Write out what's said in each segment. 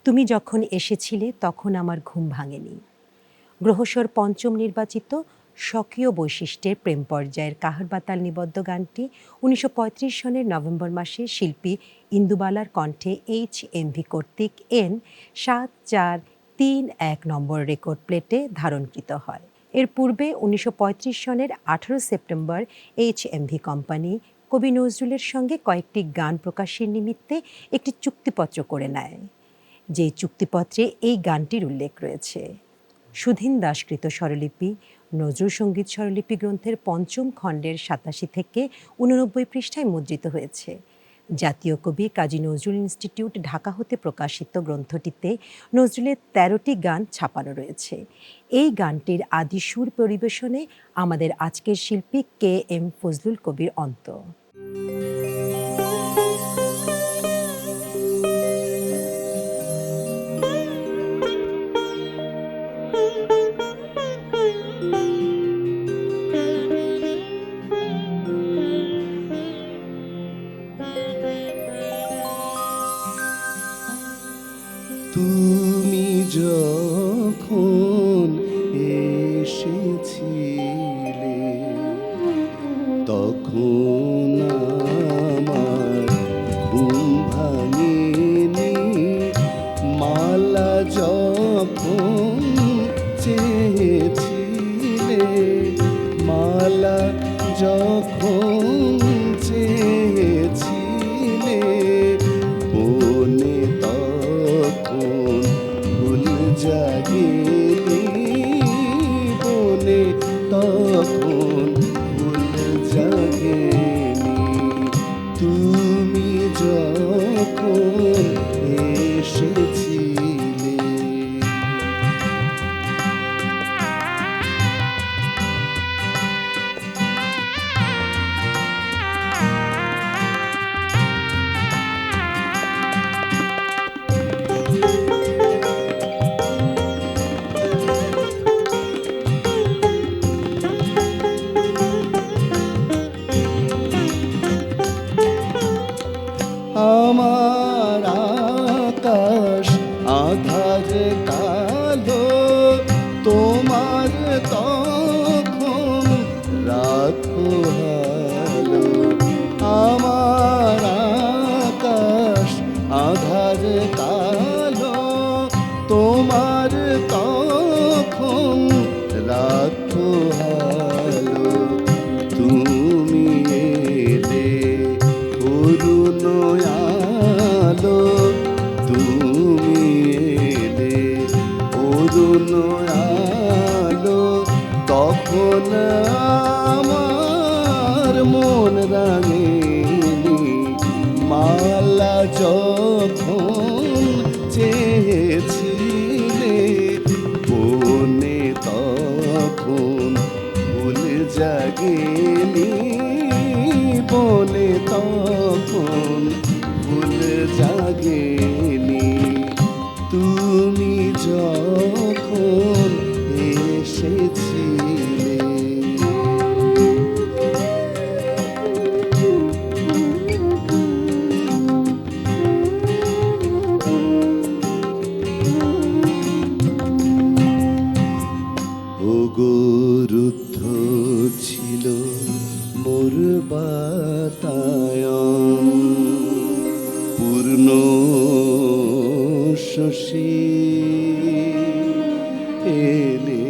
তুমি যখন এসেছিলে তখন আমার ঘুম ভাঙেনি। গ্রহসর পঞ্চম নির্বাচিত স্বকীয় বৈশিষ্ট্যের প্রেম পর্যায়ের কাহারবাতাল নিবদ্ধ গানটি ১৯৩৫ সনের নভেম্বর মাসে শিল্পী ইন্দুবালার কণ্ঠে HMV কর্তৃক N৭৪৩১ নম্বর রেকর্ড প্লেটে ধারণকৃত হয়। এর পূর্বে ১৯৩৫ সনের ১৮ সেপ্টেম্বর HMV কোম্পানি কবি নজরুলের সঙ্গে কয়েকটি গান প্রকাশের নিমিত্তে একটি চুক্তিপত্র করে নেয়, যে চুক্তিপত্রে এই গানটির উল্লেখ রয়েছে। সুধীন দাশকৃত স্বরলিপি নজরুল সঙ্গীত স্বরলিপি গ্রন্থের পঞ্চম খণ্ডের ৮৭ থেকে ৮৯ পৃষ্ঠায় মুদ্রিত হয়েছে। জাতীয় কবি কাজী নজরুল ইনস্টিটিউট ঢাকা হতে প্রকাশিত গ্রন্থটিতে নজরুলের ১৩টি গান ছাপানো রয়েছে। এই গানটির আদি সুর পরিবেশনে আমাদের আজকের শিল্পী KM ফজলুল কবির অন্ত। তুমি যখন এসেছিলে তখন আমার ঘুম ভাঙেনি, মালা যখন চেয়েছিলে, মালা যখন চেয়েছিলে, বনে তখন ফুল জাগেনি, বনে তখন ফুল জাগেনি, তুমি যখন এসেছিলে। আমার আকাশ আধার কালো, তোমার তখন রাত ভালো। আমার আকাশ আধার কালো, তোমার তখন রাত ভালো। তুমি এলে অরুণ আলো, তুমি এলে অরুণ আলো, তখন আমার মন রাঙেনি, মালা যখন চেয়েছিলে, বনে তখন ফুল জাগেনি, বনে তখন ফুল জাগেনি, তুমি যখন এসেছিলে। রুদ্ধ ছিল মোর বাতায়ন, পূর্ণ শশী এলে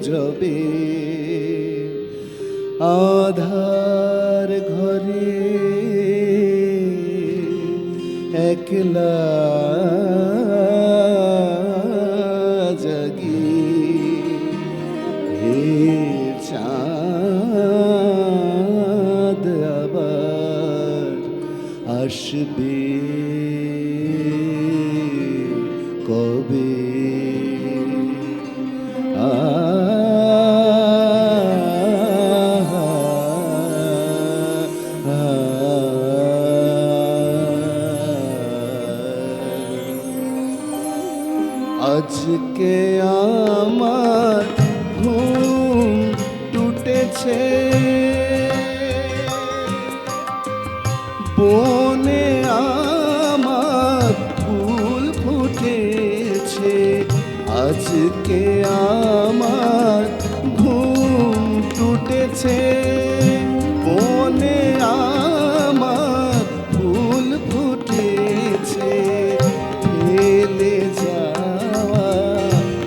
যাবে, আধার ঘরে একলা জাগি, হে চাঁদ আবার আসবে কবে? আজকে আমার ঘুম টুটেছে, বনে আমার আজকে আমার ঘুম টুটেছে, বনে আমার ফুল ফুটেছে, ফেলে যাওয়া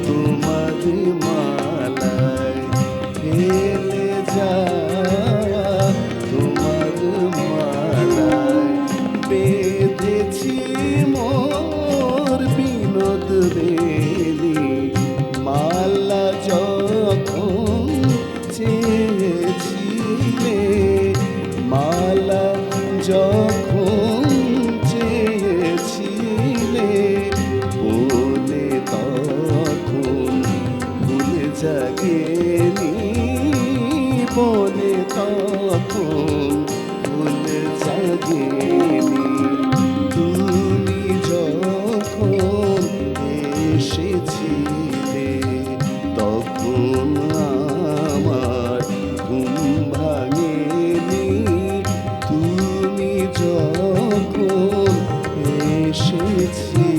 তোমার মালায়, ফেলে যাওয়া তোমার মালায় বেঁধেছি মোর বিনোদ বেলি, মালা যখন চেয়েছিলে, মালা যখন চেয়েছিলে, বলে তখন ভুলে জাগেনি, বলে তখন ভুলে জাগেনি, তুমি যখন এসেছিলে তখন আমার ঘুম ভাঙেনি, তুমি যখন এসেছিলে।